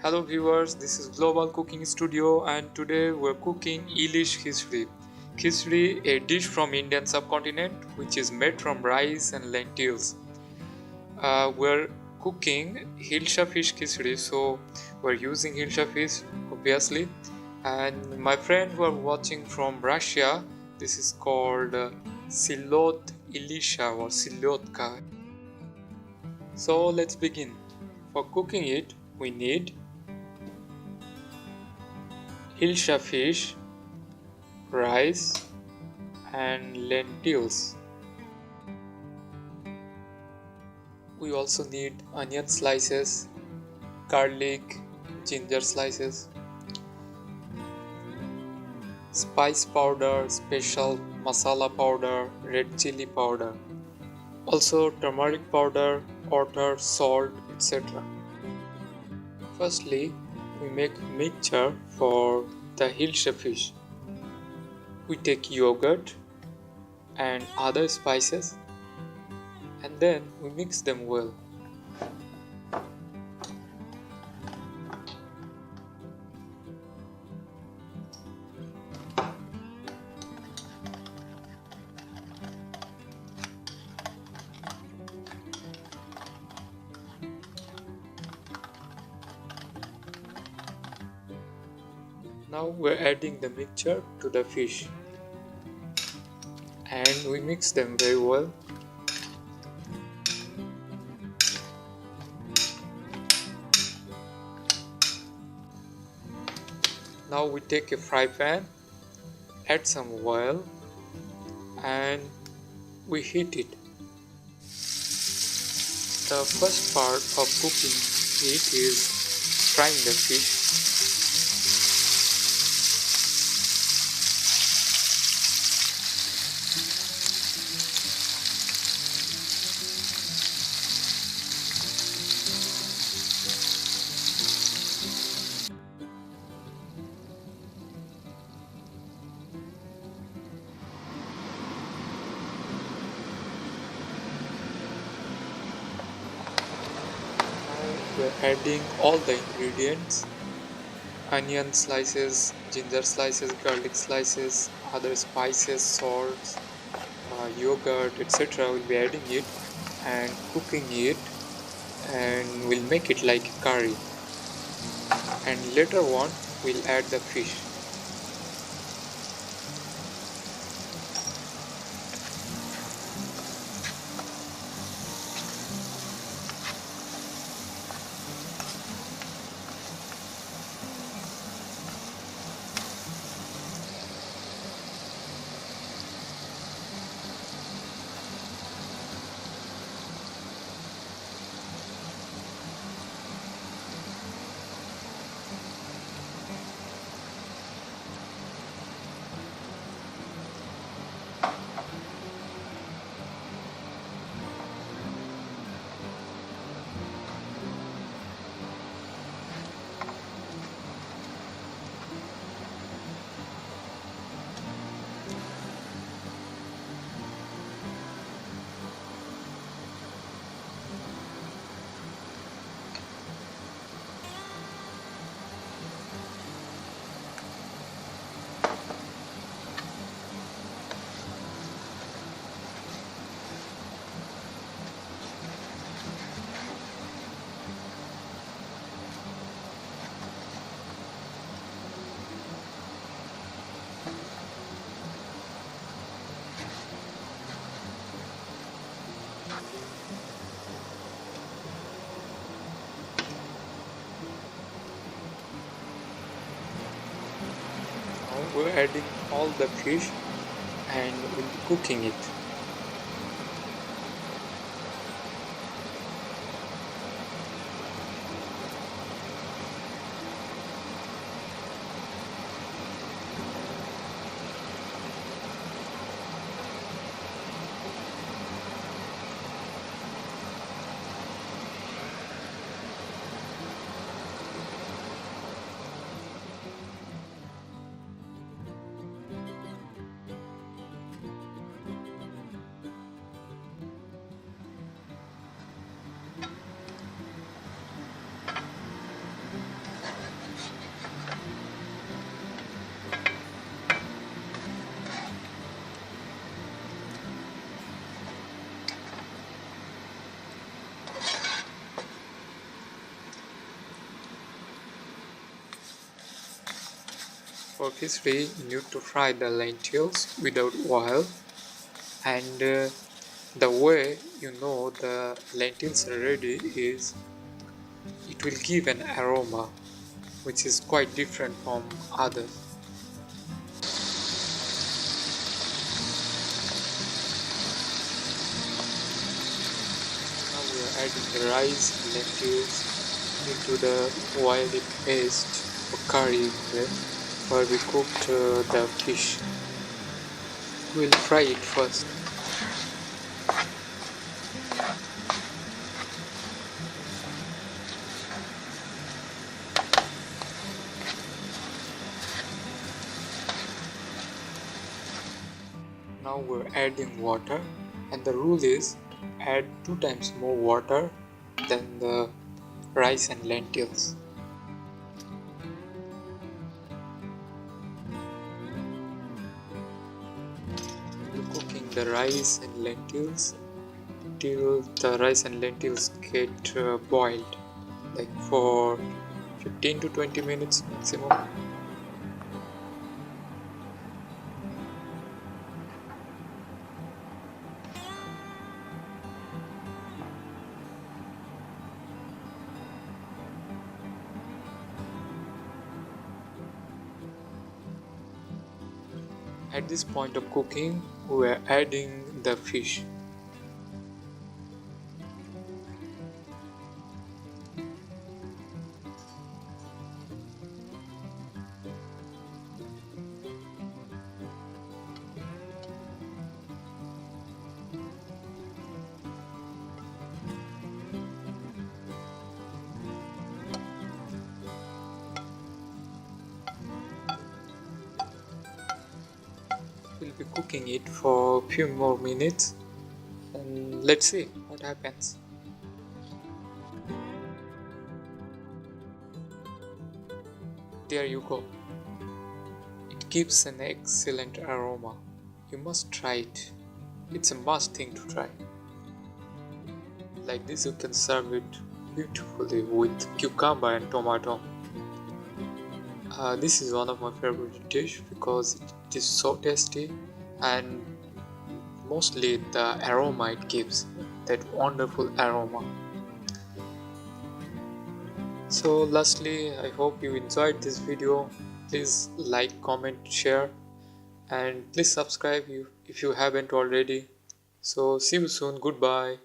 Hello viewers, this is Global Cooking Studio and today we're cooking Ilish Khichuri. Khichdi, a dish from Indian subcontinent which is made from rice and lentils. We're cooking Hilsa fish Khichdi, so we're using Hilsa fish obviously. And my friend who are watching from Russia, this is called Silot Ilisha or Silotka. So let's begin. For cooking it, we need Hilsa fish, rice and lentils. We also need onion slices, garlic, ginger slices, spice powder, special masala powder, red chilli powder, also turmeric powder, water, salt, etc. Firstly, we make mixture for the Hilsa fish. We take yogurt and other spices and then we mix them well. Now we're adding the mixture to the fish and we mix them very well. Now we take a fry pan, add some oil and we heat it. The first part of cooking it is frying the fish. We're adding all the ingredients: onion slices, ginger slices, garlic slices, other spices, salts, yogurt, etc. We'll be adding it and cooking it, and we'll make it like a curry. And later on, we'll add the fish. Now we're adding all the fish and we'll be cooking it. For khichdi, you need to fry the lentils without oil, and the way you know the lentils are ready is it will give an aroma which is quite different from others. Now we are adding the rice and lentils into the oily paste or curry where we cooked the fish. We'll fry it first. Now we're adding water, and the rule is add 2 times more water than the rice and lentils. We're cooking the rice and lentils till the rice and lentils get boiled, like for 15 to 20 minutes maximum. At this point of cooking, we are adding the fish. We'll be cooking it for a few more minutes and let's see what happens. There you go. It gives an excellent aroma. You must try it. It's a must thing to try. Like this you can serve it beautifully with cucumber and tomato. This is one of my favorite dish because it is so tasty, and mostly the aroma it gives, that wonderful aroma. So lastly, I hope you enjoyed this video. Please like, comment, share, and please subscribe if you haven't already. So see you soon. Goodbye.